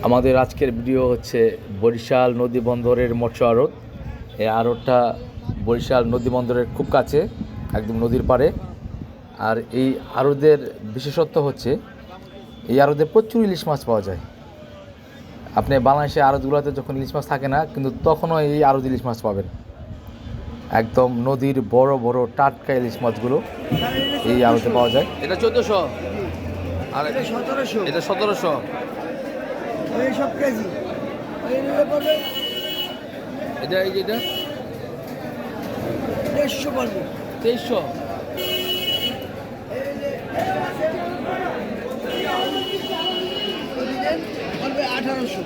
আমাদের আজকের ভিডিও হচ্ছে বরিশাল নদী বন্দরের মৎস্য আড়ত। এই আড়তটা বরিশাল নদী বন্দরের খুব কাছে, একদম নদীর পাড়ে। আর এই আড়তের বিশেষত্ব হচ্ছে এই আড়তে প্রচুর ইলিশ মাছ পাওয়া যায়। আপনি বাংলাদেশে আড়তগুলোতে যখন ইলিশ মাছ থাকে না, কিন্তু তখনও এই আড়ত ইলিশ মাছ পাবেন। একদম নদীর বড় বড় টাটকা ইলিশ মাছগুলো এই আড়তে পাওয়া যায়। এটা 1400 আর এটা 1700, এটা 1700 সব কেজি। এটা এই যেটা 150 পড়বে, 2300। 1800।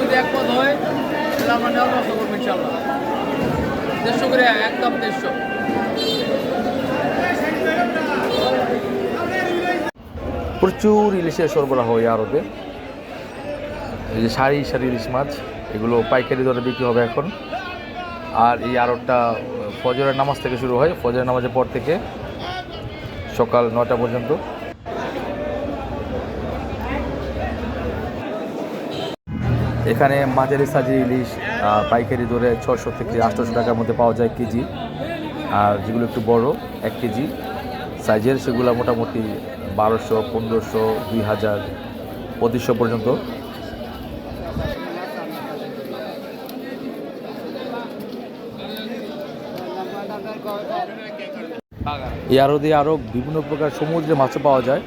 যদি একমত হয় তাহলে আমরা নেওয়ার ব্যবস্থা করবো ইনশাল্লাহ। 150 করে, একদম 150। প্রচুর ইলিশের সরবরাহ হয় আড়তে। এই যে সারি সারি ইলিশ মাছ, এগুলো পাইকারি দরে বিক্রি হবে এখন। আর এই আড়তটা ফজরের নামাজ থেকে শুরু হয়, ফজরের নামাজের পর থেকে সকাল 9টা পর্যন্ত। এখানে মাঝারি সাজি ইলিশ পাইকারি দরে 600 থেকে 800 টাকার মধ্যে পাওয়া যায় কেজি। আর যেগুলো একটু বড় 1 কেজি সাইজের, সেগুলো মোটামুটি 1200, 1500, 2000, 2500 পর্যন্ত। এই আড়তে আরও বিভিন্ন প্রকার সমুদ্রের মাছও পাওয়া যায়,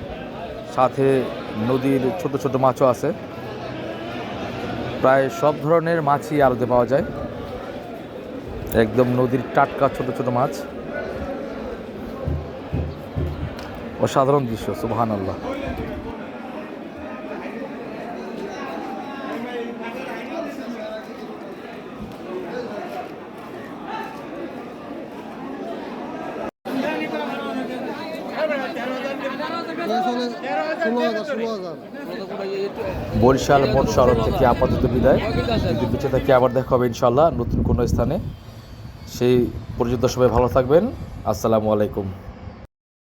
সাথে নদীর ছোট ছোট মাছও আছে। প্রায় সব ধরনের মাছই আড়তে পাওয়া যায়, একদম নদীর টাটকা ছোট ছোট মাছ। অসাধারণ দৃশ্য, সুবহানাল্লাহ। বরিশাল মৎস্য আড়ত থেকে আপাতত বিদায়। যদি বেঁচে থাকি আবার দেখা হবে ইনশাল্লাহ নতুন কোনো স্থানে। সেই পর্যন্ত সবাই ভালো থাকবেন। আসসালামু আলাইকুম।